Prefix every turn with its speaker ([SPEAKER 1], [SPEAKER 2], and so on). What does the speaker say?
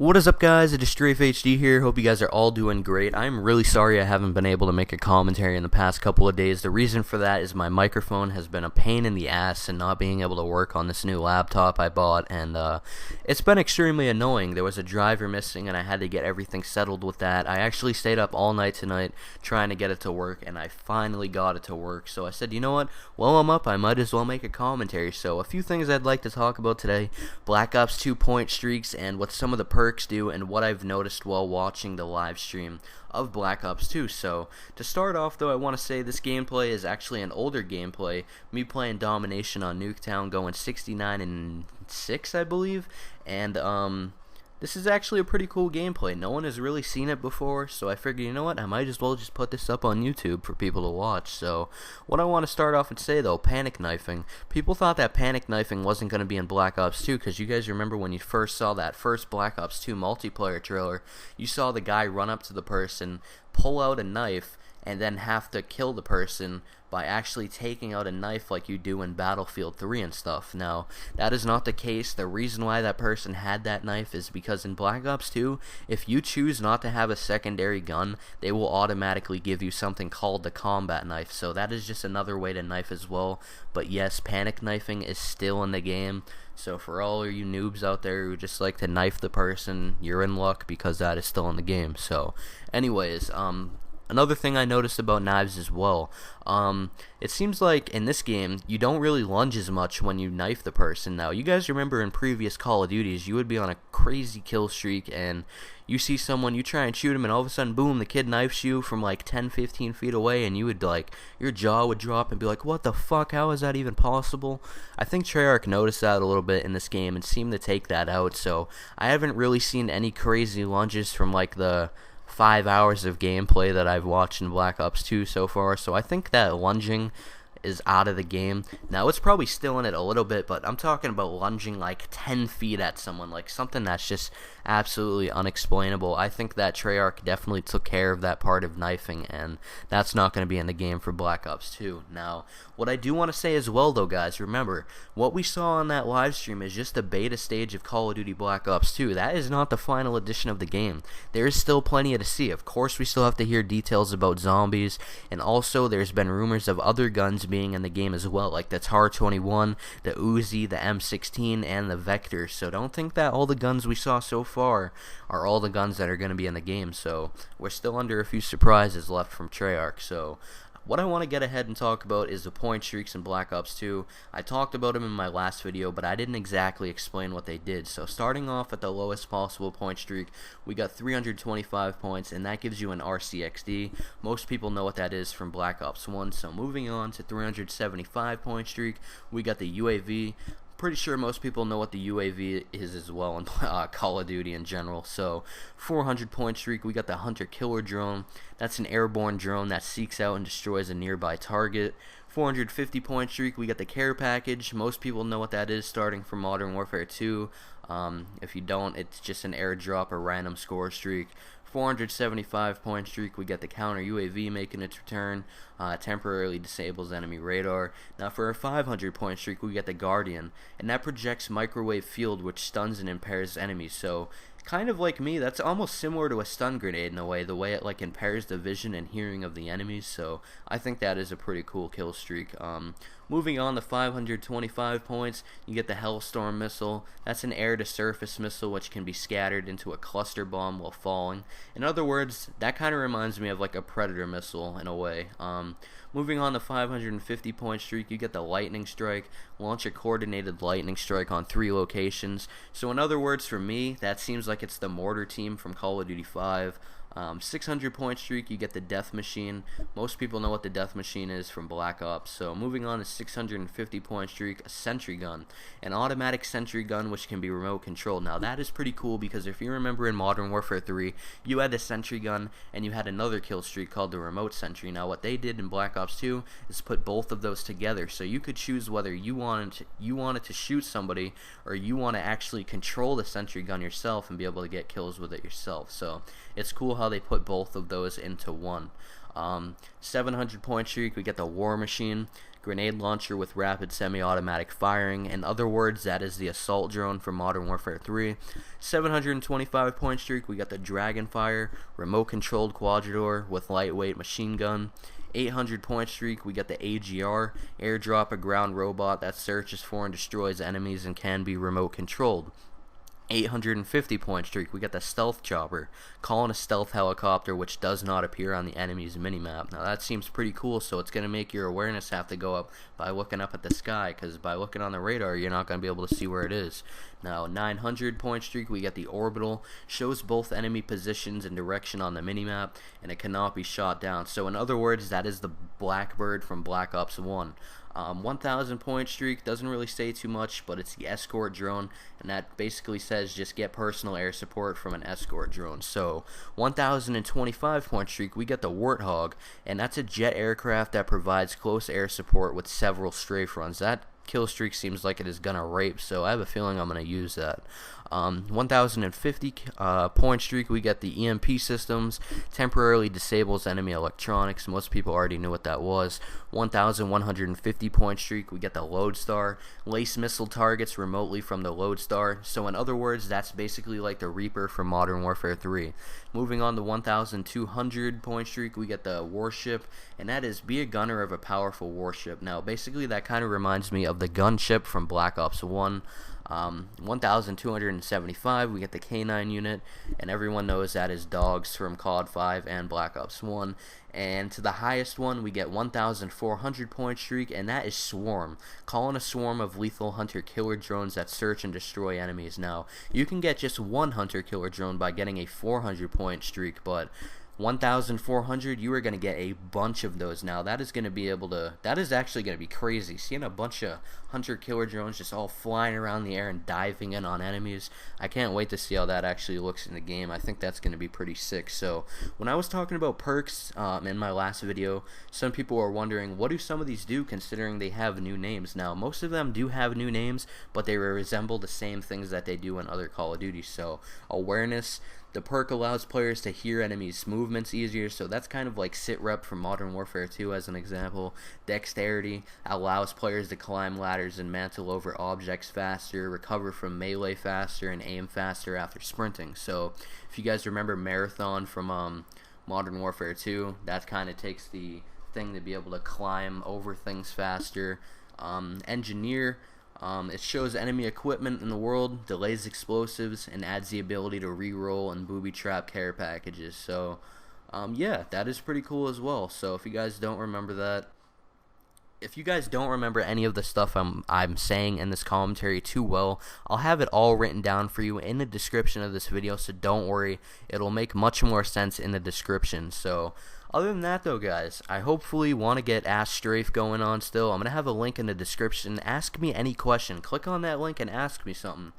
[SPEAKER 1] What is up, guys? It is Strafe HD here. Hope you guys are all doing great. I'm really sorry I haven't been able to make a commentary in the past couple of days. The reason for that is my microphone has been a pain in the ass and not being able to work on this new laptop I bought, and it's been extremely annoying. There was a driver missing and I had to get everything settled with that. I actually stayed up all night tonight trying to get it to work, and I finally got it to work. So I said, you know what? While I'm up, I might as well make a commentary. So a few things I'd like to talk about today: Black Ops 2 point streaks and what some of the perks do and what I've noticed while watching the live stream of Black Ops 2. So to start off, though, I want to say this gameplay is actually an older gameplay, me playing Domination on Nuketown, going 69-6 I believe, and this is actually a pretty cool gameplay. No one has really seen it before, so I figured, you know what, I might as well just put this up on YouTube for people to watch. So what I want to start off and say, though, panic knifing. People thought that panic knifing wasn't going to be in Black Ops 2, because you guys remember when you first saw that first Black Ops 2 multiplayer trailer, you saw the guy run up to the person, pull out a knife, and then have to kill the person by actually taking out a knife like you do in Battlefield 3 and stuff. Now, that is not the case. The reason why that person had that knife is because in Black Ops 2, if you choose not to have a secondary gun, they will automatically give you something called the combat knife. So that is just another way to knife as well. But yes, panic knifing is still in the game. So for all of you noobs out there who just like to knife the person, you're in luck, because that is still in the game. So anyways, another thing I noticed about knives as well, it seems like in this game, you don't really lunge as much when you knife the person. Now, you guys remember in previous Call of Duties, you would be on a crazy kill streak, and you see someone, you try and shoot him, and all of a sudden, boom, the kid knifes you from like 10-15 feet away, and you would your jaw would drop and be like, what the fuck, how is that even possible? I think Treyarch noticed that a little bit in this game and seemed to take that out, so I haven't really seen any crazy lunges from like the 5 hours of gameplay that I've watched in Black Ops 2 so far, so I think that lunging is out of the game. Now, it's probably still in it a little bit, but I'm talking about lunging like 10 feet at someone, like something that's just absolutely unexplainable. I think that Treyarch definitely took care of that part of knifing, and that's not going to be in the game for Black Ops 2. Now, what I do want to say as well, though, guys, remember, what we saw on that live stream is just the beta stage of Call of Duty Black Ops 2. That is not the final edition of the game. There is still plenty to see. Of course, we still have to hear details about zombies, and also there's been rumors of other guns being in the game as well, like the TAR-21, the Uzi, the M16, and the Vector. So don't think that all the guns we saw so far are all the guns that are going to be in the game. So we're still under a few surprises left from Treyarch. So what I want to get ahead and talk about is the point streaks in Black Ops 2. I talked about them in my last video, but I didn't exactly explain what they did. So starting off at the lowest possible point streak, we got 325 points, and that gives you an RCXD. Most people know what that is from Black Ops 1. So moving on to 375 point streak, we got the UAV. Pretty sure most people know what the UAV is as well in Call of Duty in general. So 400 point streak, we got the Hunter Killer Drone. That's an airborne drone that seeks out and destroys a nearby target. 450 point streak, we got the care package. Most people know what that is starting from Modern Warfare 2. If you don't, it's just an airdrop or random score streak. 475 point streak, we got the counter UAV making its return. Temporarily disables enemy radar. Now for a 500 point streak, we get the Guardian, and that projects microwave field, which stuns and impairs enemies. So kind of like me, that's almost similar to a stun grenade in a way, the way it like impairs the vision and hearing of the enemies. So I think that is a pretty cool kill streak. Moving on to 525 points, you get the Hellstorm Missile. That's an air-to-surface missile which can be scattered into a cluster bomb while falling. In other words, that kind of reminds me of like a Predator missile in a way. Moving on to 550 point streak, you get the Lightning Strike. Launch a coordinated Lightning Strike on 3 locations. So in other words, for me, that seems like it's the Mortar team from Call of Duty 5. 600 point streak, you get the Death Machine. Most people know what the Death Machine is from Black Ops. So moving on to 650 point streak, a Sentry Gun, an automatic Sentry Gun which can be remote controlled. Now that is pretty cool, because if you remember in Modern Warfare 3, you had the Sentry Gun and you had another kill streak called the Remote Sentry. Now what they did in Black Ops 2 is put both of those together, so you could choose whether you wanted to shoot somebody or you want to actually control the Sentry Gun yourself and be able to get kills with it yourself. So it's cool how they put both of those into one. 700 point streak, we get the War Machine, grenade launcher with rapid semi-automatic firing. In other words, that is the assault drone from Modern Warfare 3. 725 point streak, we got the Dragonfire, remote controlled quadritor with lightweight machine gun. 800 point streak, we got the A.G.R, airdrop a ground robot that searches for and destroys enemies and can be remote controlled. 850 point streak, we got the Stealth Chopper, calling a stealth helicopter which does not appear on the enemy's minimap. Now that seems pretty cool, so it's going to make your awareness have to go up by looking up at the sky, because by looking on the radar you're not going to be able to see where it is. Now 900 point streak, we get the Orbital, shows both enemy positions and direction on the minimap, and it cannot be shot down. So in other words, that is the Blackbird from Black Ops 1. 1000 point streak, doesn't really say too much, but it's the escort drone, and that basically says just get personal air support from an escort drone. So 1025 point streak, we get the Warthog, and that's a jet aircraft that provides close air support with several strafe runs. That kill streak seems like it is gonna rape, so I have a feeling I'm gonna use that. 1050 point streak, we get the EMP systems, temporarily disables enemy electronics. Most people already knew what that was. 1150 point streak, we get the Lodestar, lace missile targets remotely from the Lodestar. So in other words, that's basically like the Reaper from Modern Warfare 3. Moving on to 1200 point streak, we get the Warship, and that is be a gunner of a powerful warship. Now basically that kind of reminds me of the gunship from Black Ops 1. 1275, we get the K9 unit, and everyone knows that is dogs from COD 5 and Black Ops 1. And to the highest one, we get 1400 point streak, and that is Swarm, calling a swarm of lethal Hunter Killer drones that search and destroy enemies. Now you can get just one Hunter Killer drone by getting a 400 point streak, but 1400, you are going to get a bunch of those. Now that is going to be able to, that is actually going to be crazy, seeing a bunch of Hunter Killer drones just all flying around the air and diving in on enemies. I can't wait to see how that actually looks in the game. I think that's going to be pretty sick. So when I was talking about perks in my last video, some people were wondering, what do some of these do considering they have new names? Now most of them do have new names, but they resemble the same things that they do in other Call of Duty. So awareness, the perk allows players to hear enemies' movements easier, so that's kind of like sit rep from Modern Warfare 2 as an example. Dexterity allows players to climb ladders and mantle over objects faster, recover from melee faster, and aim faster after sprinting. So if you guys remember Marathon from Modern Warfare 2, that kind of takes the thing to be able to climb over things faster. Engineer, it shows enemy equipment in the world, delays explosives, and adds the ability to re-roll and booby trap care packages. So yeah, that is pretty cool as well. So if you guys don't remember that, if you guys don't remember any of the stuff I'm saying in this commentary too well, I'll have it all written down for you in the description of this video, so don't worry, it'll make much more sense in the description. So other than that though, guys, I hopefully want to get Ask Strafe going on still. I'm going to have a link in the description. Ask me any question. Click on that link and ask me something.